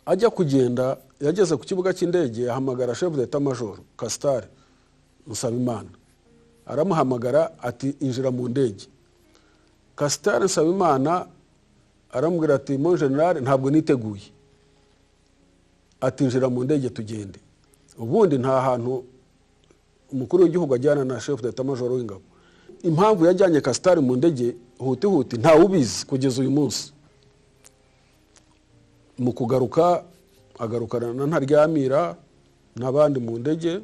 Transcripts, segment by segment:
ajya kugenda yageze ku kibuga cy'indege ahamagara chef d'état major Castar Nsabimana aramuhamagara ati injira mu ndege. Castar Nsabimana aramubwira ati mon general ntabwo niteguye, ati injira mu ndege tugende. Ubundi nta hantu umukuru w'igihugu ajyana na chef d'état major w'ingabo. Impamvu yajyanye Castar mu ndege huti nta ubizi kugeza uyu munsi. Mu kugaruka agarukana na Ntaryamira n'abandi mu ndege.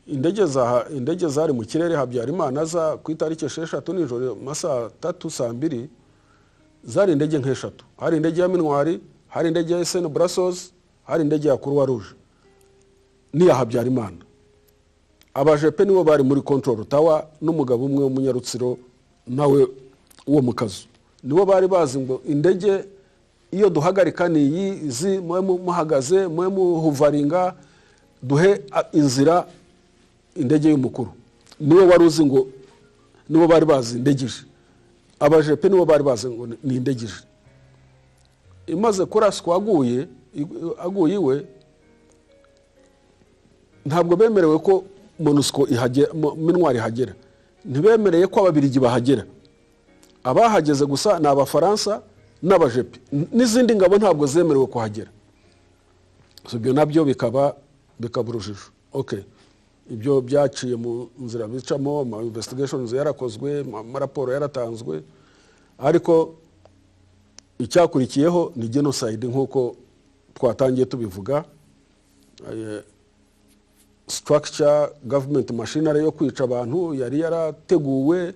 Indege zari mu kirere Habyarimana za ku itariki 6 nijoro masaa 3 saa 2 zari indege nk'eshatu. Hari indege ya Mintwari, hari indege ya SN Brussels, hari indege ya Croix Rouge n'iya Habyarimana. Abajepe nibo bari muri control tower n'umugabo umwe w'umunyarutsiro nawe uwo mu kazu. Nibo bari bazi ngo indege iyo duhagarika ni izi mwe muhagaze mwe muhuvaringa duhe inzira indege y'umukuru. Nibo wari uzi ngo nibo bari bazi indegije. Abajepe nibo bari bazi ngo ni indegije. Imaze kuraswa aguye iwe ntabwo bemerewe ko MONUSCO Mintwari ihagera. Ntibemereye ko ababirigi bahagera. Abahageze gusa ni Abafaransa n'abajepe. N'izindi ngabo ntabwo zemerewe kuhagera. Ibyo nabyo bikaba urujijo. Okay. Ibyo byaciye mu nzira bicamo, ama investigations yarakozwe, amaraporo yaratanzwe, ariko icyakurikiyeho ni genocide nk'uko twatangiye tubivuga. Structure government machinery yo kwica abantu yari yarateguwe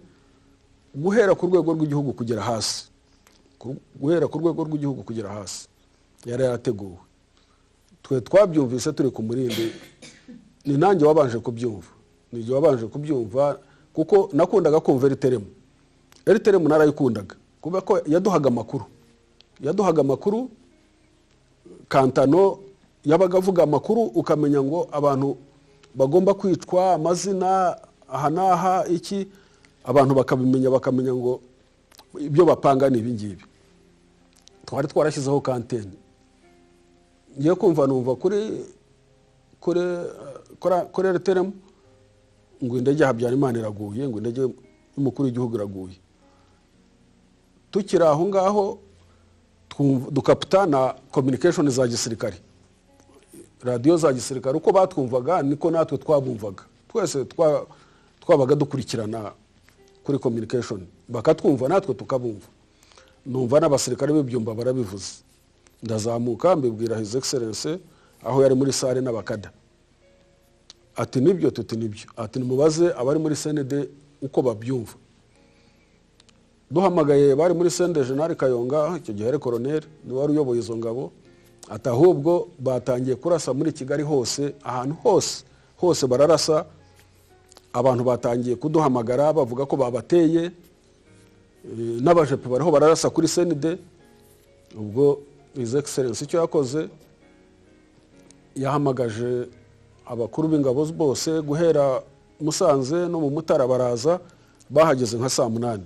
guhera ku rwego rw'igihugu kugera hasi. Yari yarateguwe. Twe twabyumvise turi ku Murindi, ni nanjye wabanje kubyumva kuko nakundaga kumva Eriteremu narayikundaga kuba ko yaduhaga amakuru Kantano yabaga avuga amakuru ukamenya ngo abantu bagomba kwicwa, amazina aha n'aha iki, abantu bakamenya ngo ibyo bapanga ni ibingibi. Twari twarashyizeho kantene. Ngiye kumva numva kuri Eriteremu ngo indege ya Habyarimana iraguye, ngo indege y'umukuru w'igihugu iraguye. Tukiri aho ngaho dukapta na communication za gisirikare, radio za gisirikare, uko batwumvaga niko natwe twabumvaga. Twese twabaga dukurikirana kuri communication, bakatwumva natwe tukabumva. Numva n'abasirikare b'ibyumba barabivuze. Ndazamuka mbibwira His Excellency aho yari muri sare n'abakada. Ati nibyo, tuti nibyo. Ati nimubaze abari muri CND uko babyumva. Duhamagaye bari muri CND General Kayonga, icyo gihe Colonel ni wari uyoboye izo ngabo. Ati ahubwo batangiye kurasa muri Kigali hose, ahantu hose bararasa. Abantu batangiye kuduhamagara bavuga ko babateye, n'abajepe bariho bararasa kuri CND. Ubwo His Excellency icyo yakoze yahamagaje abakuru b'ingabo bose guhera Musanze no mu Mutara baraza. Bahageze nka saa 8.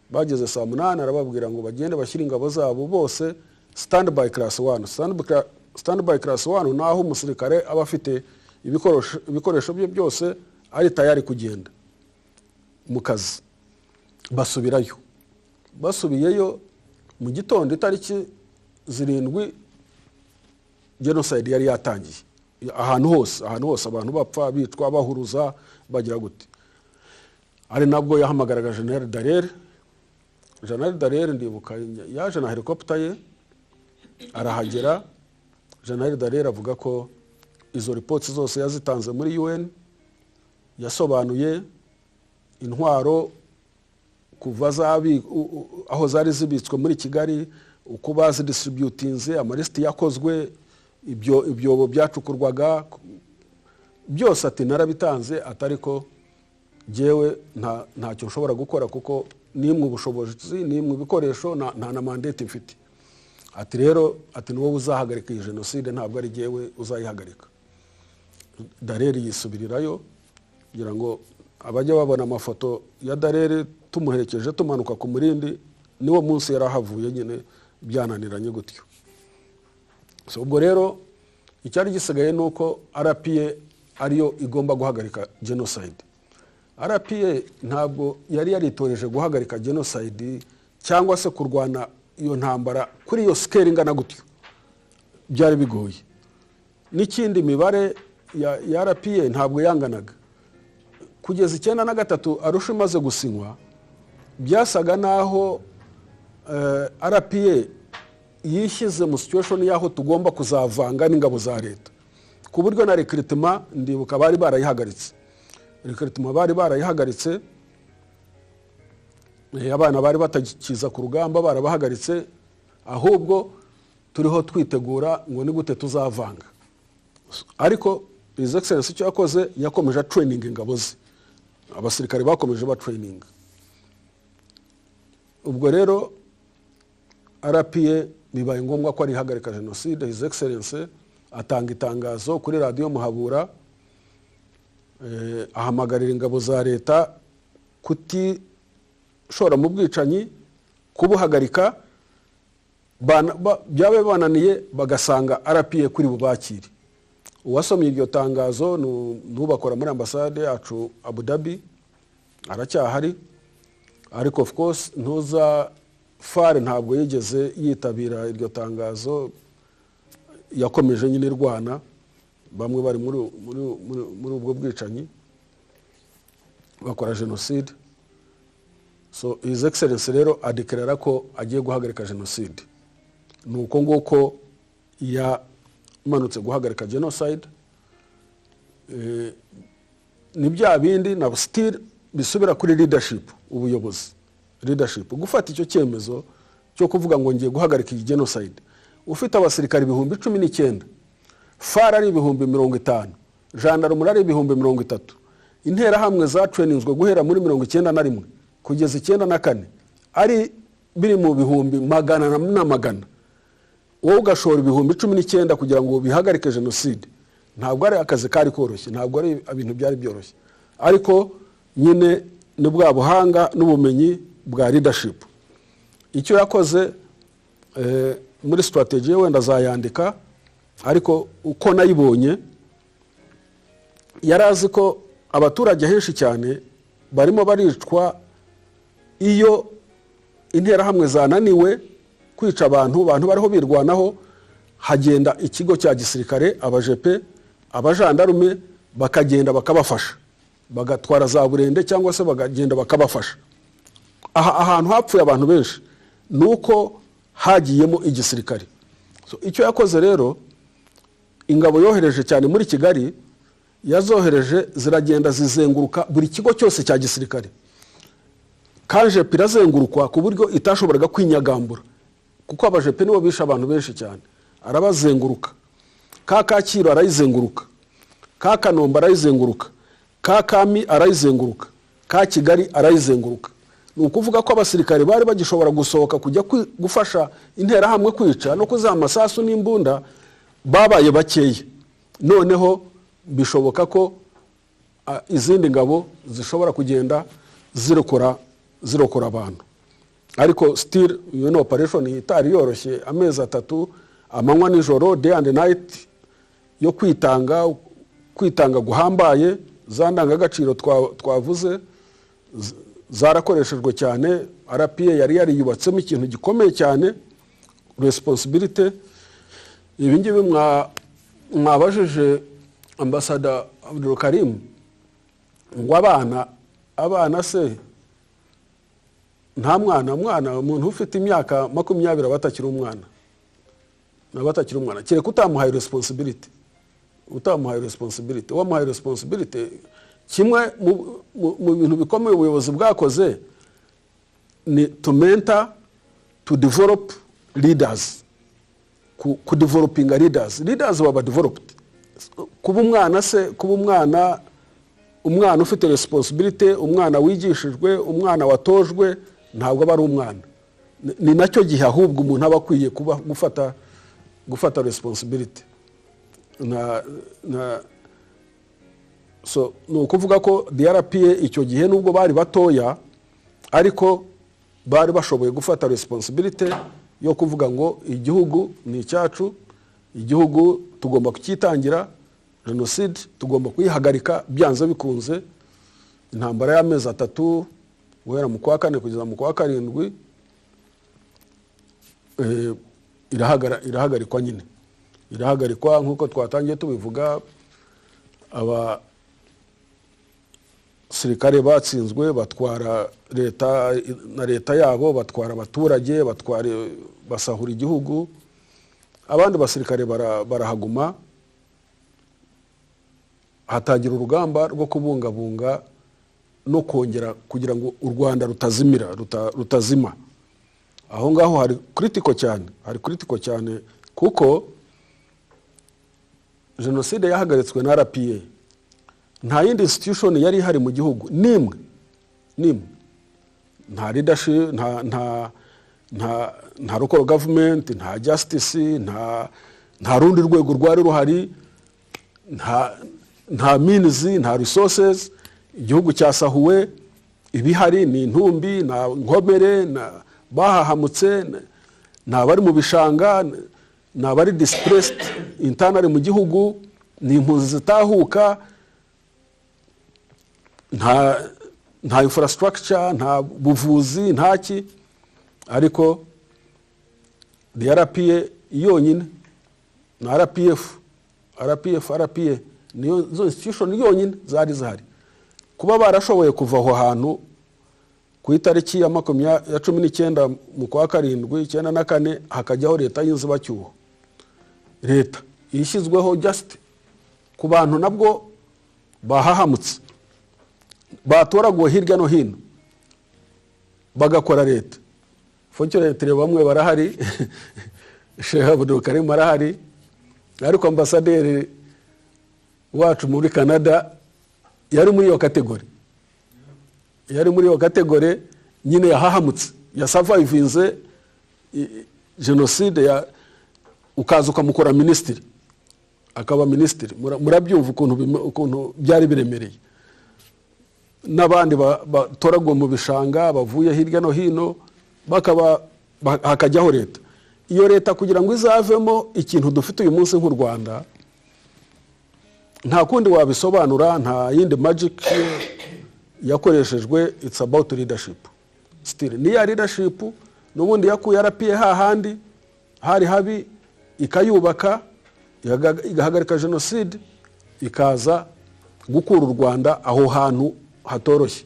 Bageze saa 8 arababwira ngo bagende bashyira ingabo zabo bose standby class 1. Standby class 1 naho umusirikare aba afite ibikoresho bye byose ari tayari kugenda mu kazi. Basubiyeyo mu gitondo itariki 7 genocide yari yatangiye. Ahantu hose abantu bapfa, bitwa, bahuruza, bagira gute. Ari nabwo yahamagaraga General Dallaire ndibuka yaje na helicopter ye arahagera. General Dallaire avuga ko izo reports zose yazitanze muri UN, yasobanuye intwaro kuva aho zari zibitswe muri Kigali, uko bazi distributinze, amalist yakozwe, ibyo byacukurwaga byose. Ati narabitanze, atariko jewe ntacyo nshobora gukora kuko nimwe ubushobozi, nimwe ibikoresho, nta na mandate mfite. Ati rero, ati niwo uzahagarika iyi genocide, ntabwo ari jewe uzayihagarika. Dallaire yisubirirayo kugira ngo abajya babona amafoto ya Dallaire tumuherekeje tumanuka ku Murindi. Niwo munsi yarahavuye nyine byananiranye gutyo. So ubwo rero icyari gisigaye nuko RPA ariyo igomba guhagarika genocide. RPA ntabwo yari yaritoreje guhagarika genocide cyangwa se kurwana iyo ntambara kuri iyo scale ingana gutyo, byari bigoye. N'ikindi mibare ya RPA ntabwo yanganaga. Kugeza 93 Arusha imaze gusinywa, byasaga naho RPA yishyize mu situation yaho tugomba kuzavanga n'ingabo za leta, ku buryo na recruitment ndibuka bari barayihagaritse. Recruitment bari barayihagaritse, abana bari batakiza ku rugamba barabahagaritse, ahubwo turiho twitegura ngo ni gute tuzavanga. Ariko His Excellency icyo yakoze, yakomeje training ingabo ze, abasirikare bakomeje ba training. Ubwo rero RPA bibaye ngombwa ko ari hagarika genocide. His Excellency atanga itangazo kuri radio Muhabura, ahamagarira ingabo za leta kuti shora mu bwicanyi, kubuhagarika, byabe bananiye bagasanga RPA kuri bubakiri. Uwasomye iryo tangazo n'ubakora muri ambassade yacu Abu Dhabi aracyahari, ariko of course ntuza Fare ntabwo yigeze yitabira iryo tangazo, yakomeje nyine rwana, bamwe bari muri ubwo bwicanyi bakora genocide. So His Excellency rero adeklarera ko agiye guhagarika genocide. Nuko nguko yamanutse guhagarika genocide. Ni bya bindi na still bisubira kuri leadership, ubuyobozi. Leadership gufata icyo cyemezo cyo kuvuga ngo ngiye guhagarika genocide. Ufite abasirikari 19,000, Fare ari 50,000, gendarmerie ari 30,000, intera hamwe za trainingzwe guhera muri 91 kugeza 94 ari biri mu 100,000. Wowe ugashora 19,000 kugira ngo bihagarike genocide, ntabwo ari akazi kari koroshye, ntabwo ari ibintu byari byoroshye, ariko nyine ni bwa buhanga n'ubumenyi bwa leadership. Icyo yakoze muri strategy wenda zayandika, ariko uko nayibonye yarazi ko abaturage henshi cyane barimo baricwa iyo intera hamwe zananiwe kwica abantu bariho birwanaho, hagenda ikigo cya gisirikare, abajepe, abajandarume bakagenda bakabafasha, bagatwara za burende cyangwa se bagagenda bakabafasha. Ahantu hapfuye abantu benshi nuko hagiyemo igisirikare. So icyo yakoze rero, ingabo yohereje cyane muri Kigali, yazohereje ziragenda zizenguruka buri kigo cyose cya gisirikare. Kanje pirazengurukwa ku buryo itashoboraga kwinyagambura, kuko abajepe nibo bisha abantu benshi cyane. Arabazenguruka, Kacyiru arayizenguruka, Kanombe arayizenguruka, Kami arayizenguruka, Kigali arayizenguruka. Ni ukuvuga ko abasirikare bari bagishobora gusohoka kujya gufasha intera hamwe kwica no kuzaha amasasu n'imbunda, babaye bakeye. Noneho bishoboka ko izindi ngabo zishobora kugenda zirokora abantu. Ariko still iyo operation itari yoroshye, amezi 3 amanywa nijoro, day and night, yo kwitanga guhambaye. Za ndangagaciro twavuze zarakoreshejwe cyane. RPA yari yariyubatsemo ikintu gikomeye cyane, responsibility. Ibi ngibi mwabajije Ambassador Abdul Karim ngo abana se nta mwana umuntu ufite imyaka 20 batakiri umwana, nabatakiri umwana, kereka utamuhaye responsibility. Wamuhaye responsibility. Kimwe mu bintu bikomeye ubuyobozi bwakoze ni to mentor, to develop leaders, ku developing leaders waba developed. Kuba umwana ufite responsibility, umwana wigishijwe, umwana watojwe, ntabwo aba ari umwana. Ni nacyo gihe ahubwo umuntu aba akwiye kuba gufata responsibility. So no kuvuga ko DRPA icyo gihe nubwo bari batoya, ariko bari bashoboye gufata responsibility yo kuvuga ngo igihugu ni cyacu, igihugu tugomba kukitangira, jenoside tugomba kuyihagarika byanze bikunze. Intambara y'amezi 3 guhera mu kwa 4 kugeza mu kwa 7 irahagarikwa nyine, irahagarikwa nk'uko twatangiye tubivuga. Aba sirikare batsinzwe batwara leta na leta yabo, batwara abaturage, basahura igihugu. Abandi basirikare barahaguma, hatangira urugamba rwo kubungabunga no kongera kugira ngo u Rwanda rutazima. Aho ngaho hari critical cyane kuko jenoside yahagaritswe na RPA. Nta yindi institution yari hari mu gihugu nimwe, nta leadership, nta local government, nta justice, nta rundi rwego rwari ruhari, nta means, nta resources. Igihugu cyasahuwe, ibihari ni intumbi, na nkomere, bahahamutse, na bari mu bishanga, na bari displaced internally mu gihugu, ni impunzi zitahuka, nta infrastructure, nta buvuzi, ntaki. Ariko RPA yonyine na RPA niyo zo institution yonyine zari zihari. Kuba barashoboye kuva aho hantu ku itariki ya 19 mu kwa 7 1994 hakajyaho leta y'inzibacyuho, leta yishyizweho just ku bantu nabwo bahahamutse, batoraguwe hirya no hino bagakora leta. Fortunately bamwe barahari, Sheikh Abdul Karim arahari, ariko ambasaderi wacu muri Canada yari muri iyo kategori, nyine yahahamutse, yasurvivinze jenoside, ukaza ukamukora ministry, akaba ministry. Murabyumva ukuntu byari biremereye. N'abandi batoraguwe mu bishanga bavuye hirya no hino, hakajyaho leta. Iyo leta kugira ngo izavemo ikintu dufite uyu munsi nk'u Rwanda, nta kundi wabisobanura, nta yindi magic yakoreshejwe. It's about leadership. Still niya leadership n'ubundi yakuye RPA hahandi hari habi, ikayubaka, igahagarika jenoside, ikaza gukura u Rwanda aho hantu hatoroshye.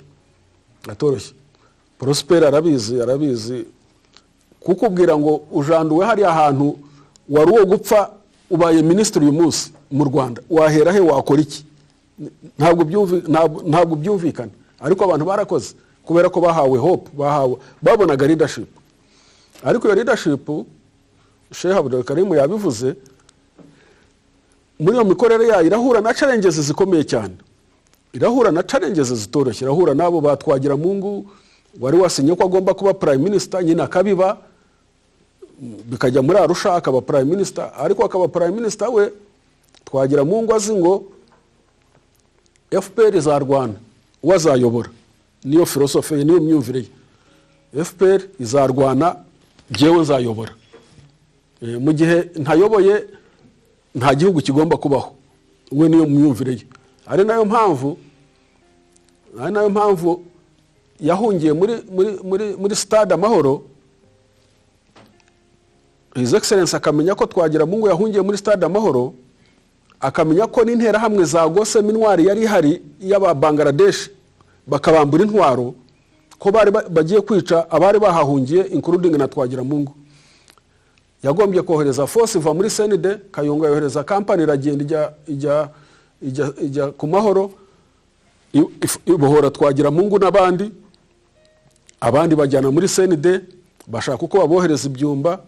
Prosper arabizi kukubwira ngo ujanduwe hari ahantu wari wo gupfa, ubaye ministry uyu munsi mu Rwanda, wahera he, wakora iki? Ntabwo byumvikana. Ariko abantu barakoze kubera ko bahawe hope, babonaga leadership. Ariko iyo leadership Sheikh Abdul Karim yabivuze, muri iyo mikorere yayo irahura na challenges zikomeye cyane, irahura na challenges zitoroshye, irahura nabo batwagira Mungu wari wasinye ko agomba kuba prime minister, nyine akabiba, bikajya muri Arusha akaba prime minister. Ariko akaba prime minister we twagira Mungu azi ngo FPR izarwana, wazayobora. Niyo philosophy, niyo myumvire. FPR izarwana, jewe nzayobora. Mu gihe ntayoboye nta gihugu kigomba kubaho. We niyo myumvire. Ari nayo mpamvu yahungiye muri stade Amahoro. His Excellency akamenya ko twagira Mungu yahungiye muri stade Amahoro, akamenya ko n'intera hamwe zagose minwari yari hari y'aba Bangladesh, bakabambura intwaro, ko bari bagiye kwica abari bahahungiye including na twagira Mungu. Yagombye kohereza force iva muri Senide, Kayonga yohereza company iragenda ijya ku Mahoro, ibohora twagira Mungu n'abandi. Abandi bajyana muri Senide bashaka uko babohereza ibyumba.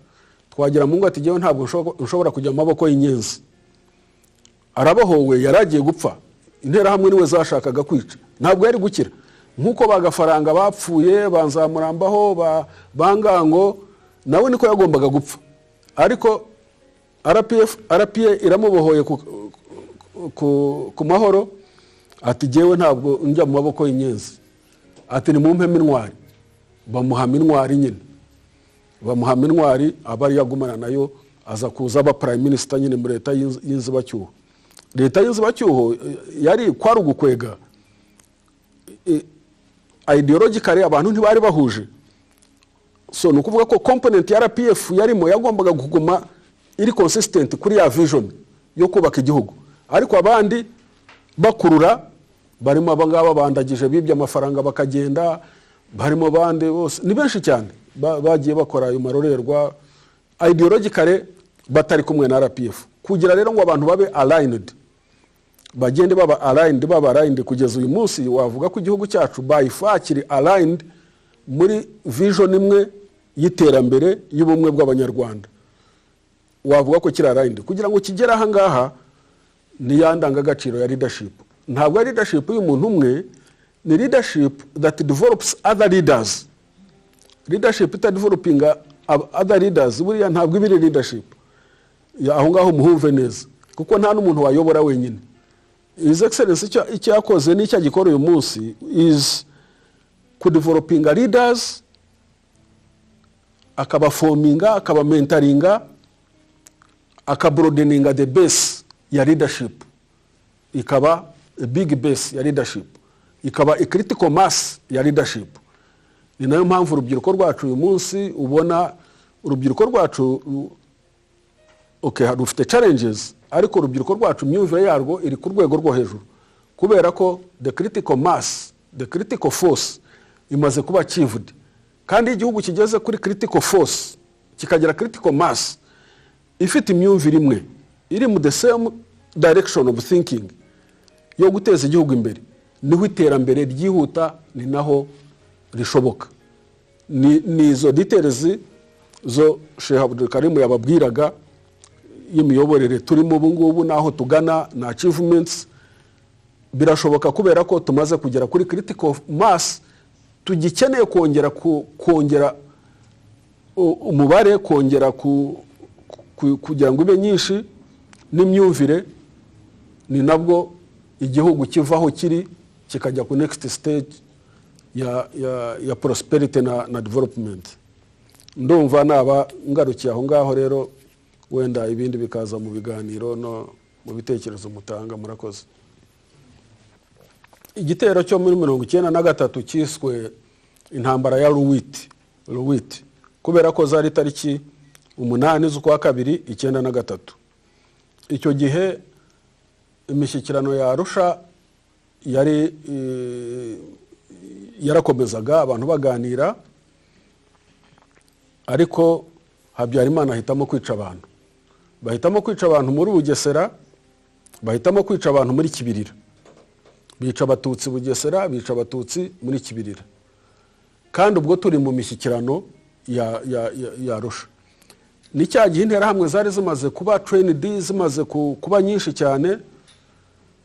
Twagira Mungu ati jewe ntabwo nshobora kujya mu maboko y'inyenzi. Arabahowe, yaragiye gupfa. Intera hamwe niwe zashakaga kwica, ntabwo yari gukira. Nkuko bagafaranga bapfuye, banzamurambaho, bangango, nawe niko yagombaga gupfa. Ariko RPA iramubohoye ku Mahoro, ati jewe ntabwo njya mu maboko y'inyenzi. Ati ni mumpe minwari. Bamuha minwari nyine, bamuha minwari, abari yagumana nayo aza kuza aba prime minister nyine muri leta y'inzibacyuho. Leta y'inzibacyuho yari kwari ugukwega ideologically abantu ntibari bahuje. So nukuvuga ko component ya RPF yarimo yagombaga kuguma iri consistent kuri ya vision yo kubaka igihugu, ariko abandi bakurura barimo abangaba bandagije bibye amafaranga bakagenda, barimo bande bose ni benshi cyane bagiye bakora ayo marorerwa ideologically batari kumwe na RPF, kugira rero ngo abantu babe aligned, bagende baba aligned kugeza uyu munsi wavuga ko igihugu cyacu bayifakiri aligned muri vision imwe y'iterambere y'ubumwe bw'abanyarwanda. Wavuga ko kiri aligned kugira ngo kigera aha ngaha ni yandanga agaciro ya leadership. Ntabwo ari leadership y'umuntu umwe, ni leadership that develops other leaders. Leadership ita developing other leaders buriya ntabwo ibiri leadership. Aho ngaho muhumve neza, kuko nta n'umuntu wayobora wenyine. His Excellency icyo yakoze n'icyo gikora uyu munsi is ku developing leaders, akaba forminga, akaba mentoringa, akabroadeninga the base ya leadership, ikaba a big base ya leadership, ikaba a critical mass ya leadership. Ni nayo mpamvu urubyiruko rwacu uyu munsi ubona urubyiruko rwacu rufite challenges, ariko urubyiruko rwacu myumvire yarwo iri ku rwego rwo hejuru, kubera ko the critical mass, the critical force imaze kuba achieved. Kandi igihugu kigeze kuri critical force kikagira critical mass ifite imyumvire imwe, iri mu the same direction of thinking yo guteza igihugu imbere, niho iterambere ryihuta, ni naho rishoboka. Ni izo details zo Sheikh Abdul Karim yababwiraga y'imiyoborere turimo ubu ngubu naho tugana na achievements. Birashoboka kubera ko tumaze kugera kuri critical mass, tugikeneye kongera umubare, kongera kugira ngo ibe nyinshi n'imyumvire, ni nabwo igihugu kivaho kiri kikajya ku next stage ya prosperity na development. Ndumva naba ngarukiye aho ngaho rero, wenda ibindi bikaza mu biganiro no mu bitekerezo mutanga. Murakoze. Igitero cyo muri 1993 cyiswe intambara ya Ruwiti, kubera ko zari tariki 8 z'ukwa 2 1993. Icyo gihe imishyikirano ya Arusha yarakomezaga, abantu baganira, ariko Habyarimana ahitamo kwica abantu. Bahitamo kwica abantu muri Bugesera, bahitamo kwica abantu muri Kibirira. Bica abatutsi Bugesera, bica abatutsi muri Kibirira. Kandi ubwo turi mu mishyikirano ya Arusha. Ni cya gihe interahamwe zari zimaze kuba trained, zimaze kuba nyinshi cyane,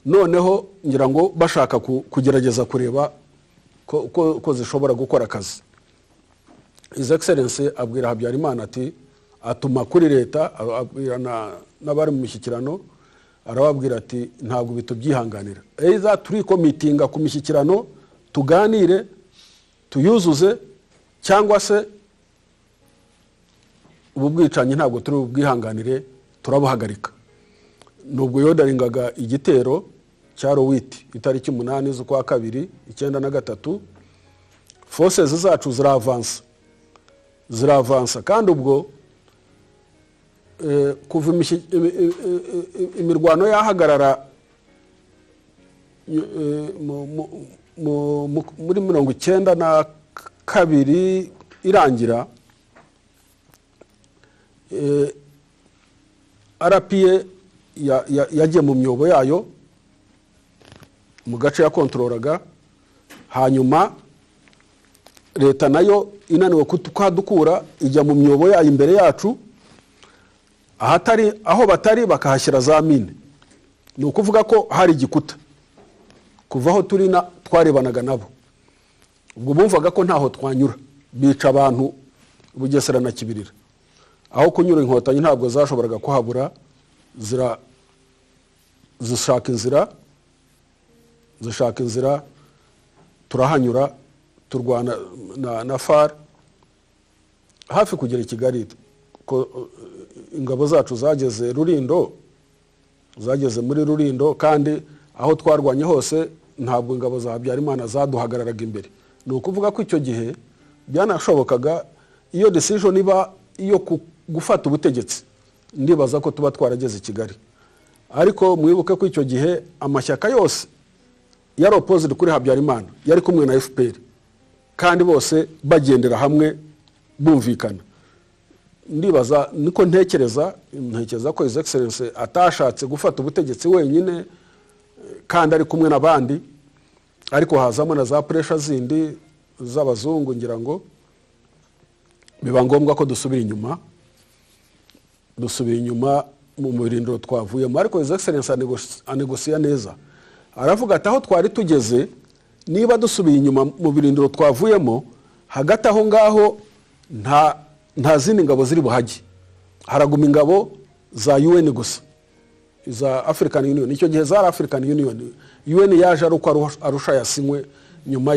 noneho ngira ngo bashaka kugerageza kureba ko zishobora gukora akazi. His Excellency abwira Habyarimana ati, atuma kuri leta, abwira n'abari mu mishyikirano, arababwira ati ntabwo bitubyihanganira, either turi komitinga ku mishyikirano tuganire tuyuzuze, cyangwa se ubu bwicanyi ntabwo turi ubwihanganire, turabuhagarika. Nubwo yodaringaga igitero cya Ruwiti itariki 8 z'ukwa 2 1993, forces zacu ziravansa, kandi ubwo kuva imirwano yahagarara muri 1992 irangira, RPA yagiye mu myobo yayo mu gace ya kontrolaga, hanyuma leta nayo inaniwe kudukura ijya mu myobo yayo imbere yacu, aho batari bakahashyira za mine. Ni ukuvuga ko hari igikuta kuva aho turi twarebanaga nabo, ubwo bumvaga ko ntaho twanyura. Bica abantu Bugesera na Kibirira, aho kunyura inkotanyi ntabwo zashoboraga kuhabura, zishaka inzira turahanyura, turwana na FAR hafi kugera i Kigali ko ingabo zacu zageze Rurindo, zageze muri Rurindo, kandi aho twarwanye hose ntabwo ingabo za Habyarimana zaduhagararaga imbere. Ni ukuvuga ko icyo gihe byanashobokaga iyo decision iba iyo gufata ubutegetsi, ndibaza ko tuba twarageze i Kigali. Ariko mwibuke ko icyo gihe amashyaka yose yari opposite kuri Habyarimana yari kumwe na FPR, kandi bose bagendera hamwe bumvikana. Ndibaza niko ntekereza ko His Excellency atashatse gufata ubutegetsi wenyine kandi ari kumwe n'abandi, ariko hazamo na za pressure zindi z'abazungu, ngira ngo biba ngombwa ko dusubira inyuma mu birindiro twavuyemo. Ariko His Excellency anegosiya neza, aravuga ati aho twari tugeze niba dusubiye inyuma mu birindiro twavuyemo, hagati aho ngaho nta zindi ngabo ziri buhage, haraguma ingabo za UN gusa, za African Union. Icyo gihe za African Union, UN yaje ari uko Arusha yasinywe nyuma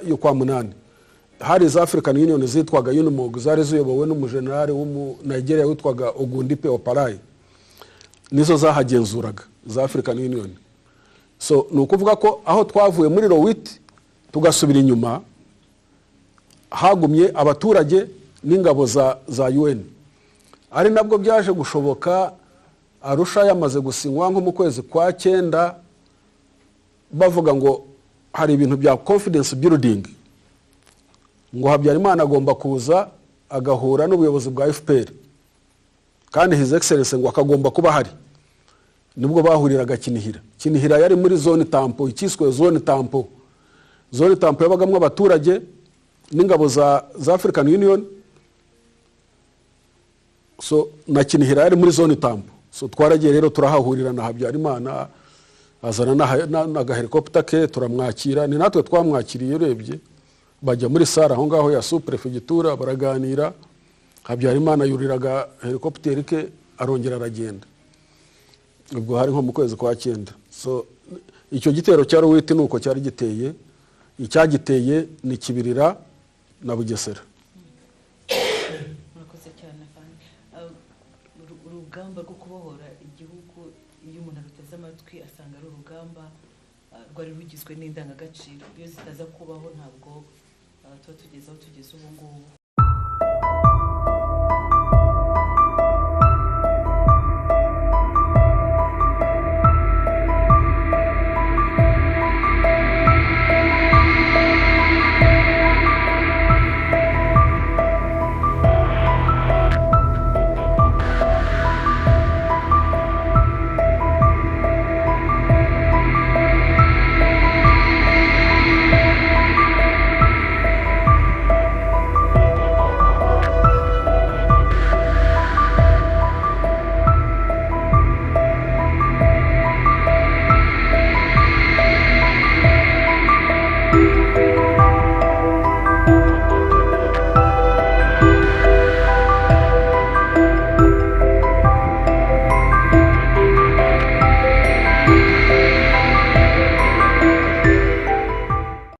yo kwa munani. Hari za African Union zitwaga UNMOG, zari ziyobowe n'umujenerali w'umu-Nigeria witwaga Ogundipe Oparai, nizo zahagenzuraga za African Union. So ni ukuvuga ko aho twavuye muri Lowit tugasubira inyuma, hagumye abaturage n'ingabo za UN. Ari nabwo byaje gushoboka Arusha yamaze gusinywa nko mu kwezi kwa 9, bavuga ngo hari ibintu bya confidence building, ngo Habyarimana agomba kuza agahura n'ubuyobozi bwa FPR, kandi His Excellency ngo akagomba kuba hari. Nibwo bahuriraga Kinihira yari muri zone tampo, ikiswe zone tampo. Zone tampo yabagamwe abaturage n'ingabo za African Union, so na Kinihira yari muri zone tampo. So twaragiye rero turahahurira na Habyarimana, azana na helicopter ke, turamwakira. Ni natwe twamwakiriye, urebye bajya muri sara aho ngaho ya sous-prefecture, baraganira. Habyarimana yuriraga helicopter ke, arongera aragenda. Ubwo hari nko mu kwezi kwa 9. So icyo gitero cya Lowit nuko cyari giteye, icyagiteye ni Kibirira na Bugesera. Murakoze cyane kandi urugamba rwo kubohora igihugu, iyo umuntu aruteze amatwi asanga ari urugamba rwari rugizwe n'indangagaciro. Iyo zitaza kubaho ntabwo tuba tugeze aho tugeze ubu ngubu.